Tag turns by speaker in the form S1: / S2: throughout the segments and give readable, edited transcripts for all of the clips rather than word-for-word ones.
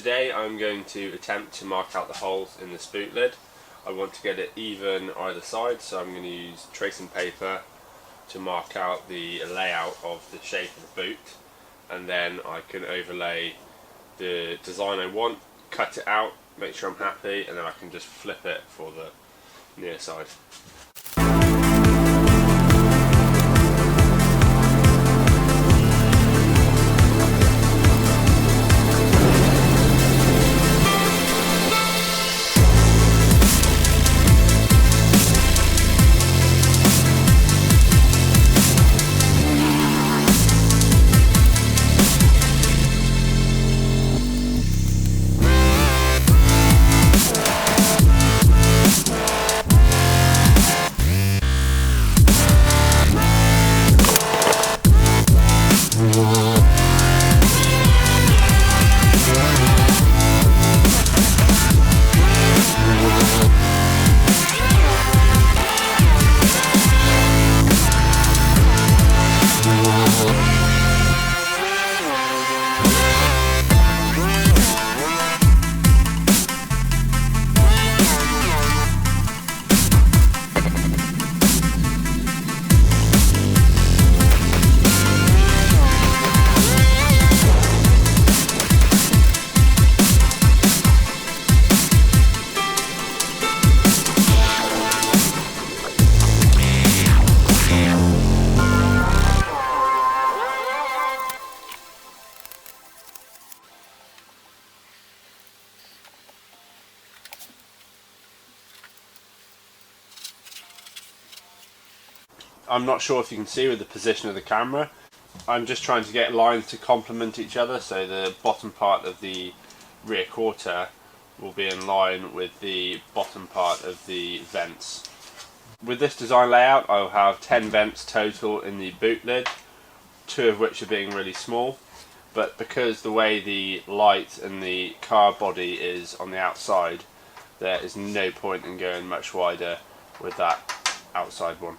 S1: today I'm going to attempt to mark out the holes in this boot lid. I want to get it even either side, so I'm going to use tracing paper to mark out the layout of the shape of the boot, and then I can overlay the design I want, cut it out, make sure I'm happy, and then I can just flip it for the near side. I'm not sure if you can see with the position of the camera. I'm just trying to get lines to complement each other, so the bottom part of the rear quarter will be in line with the bottom part of the vents. With this design layout I'll have 10 vents total in the boot lid, 2 of which are being really small, but because the way the light and the car body is on the outside, there is no point in going much wider with that outside one.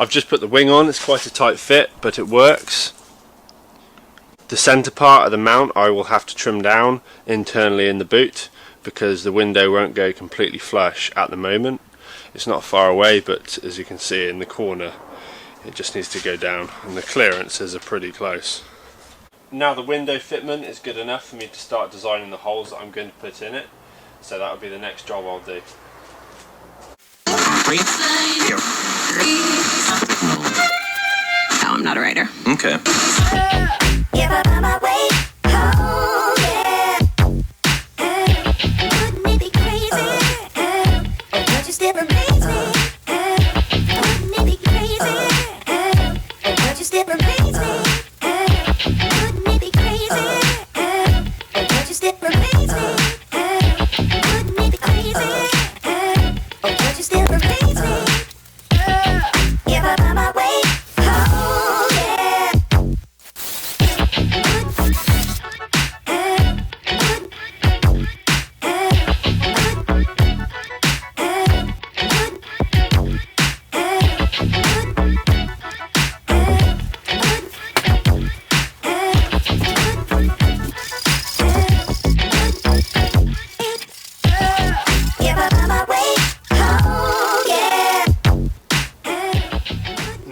S1: I've just put the wing on. It's quite a tight fit, but it works. The centre part of the mount I will have to trim down internally in the boot because the window won't go completely flush at the moment. It's not far away, but as you can see in the corner it just needs to go down, and the clearances are pretty close. Now the window fitment is good enough for me to start designing the holes that I'm going to put in it, so that will be the next job I'll do.
S2: No, I'm not a writer.
S3: Okay.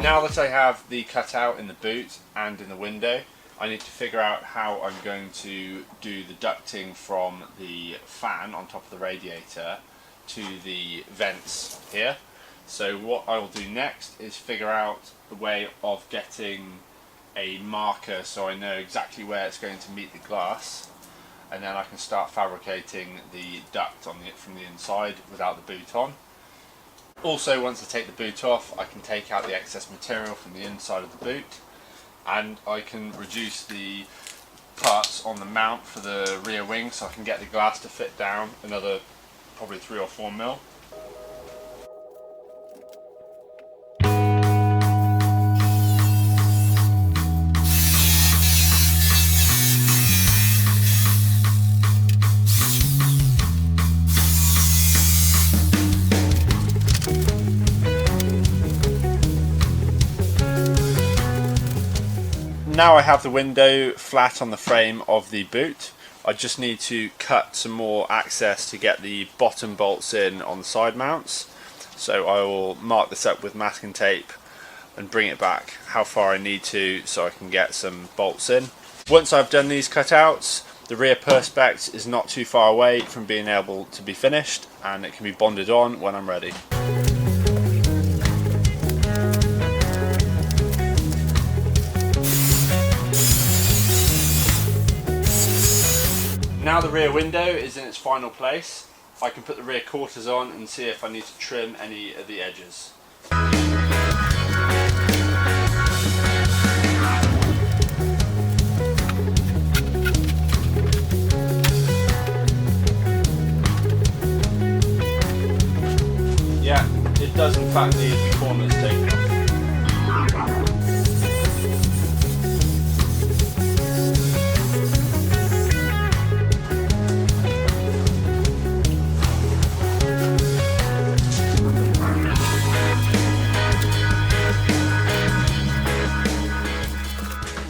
S1: Now that I have the cutout in the boot and in the window, I need to figure out how I'm going to do the ducting from the fan on top of the radiator to the vents here. So what I will do next is figure out the way of getting a marker so I know exactly where it's going to meet the glass, and then I can start fabricating the duct on from the inside without the boot on. Also, once I take the boot off, I can take out the excess material from the inside of the boot, and I can reduce the parts on the mount for the rear wing so I can get the glass to fit down another probably 3 or 4 mil. Now I have the window flat on the frame of the boot, I just need to cut some more access to get the bottom bolts in on the side mounts. So I will mark this up with masking tape and bring it back how far I need to so I can get some bolts in. Once I've done these cutouts, the rear perspex is not too far away from being able to be finished, and it can be bonded on when I'm ready. Now the rear window is in its final place, I can put the rear quarters on and see if I need to trim any of the edges. Yeah, it does in fact need the corners taken off.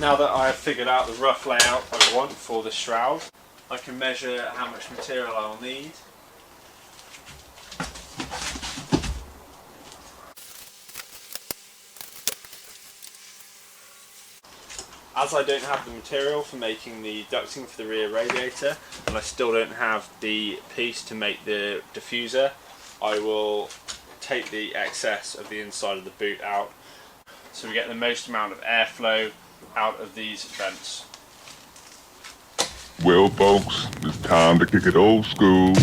S1: Now that I have figured out the rough layout I want for the shroud, I can measure how much material I will need. As I don't have the material for making the ducting for the rear radiator, and I still don't have the piece to make the diffuser, I will take the excess of the inside of the boot out so we get the most amount of airflow out of these vents.
S4: Well folks, it's time to kick it old school.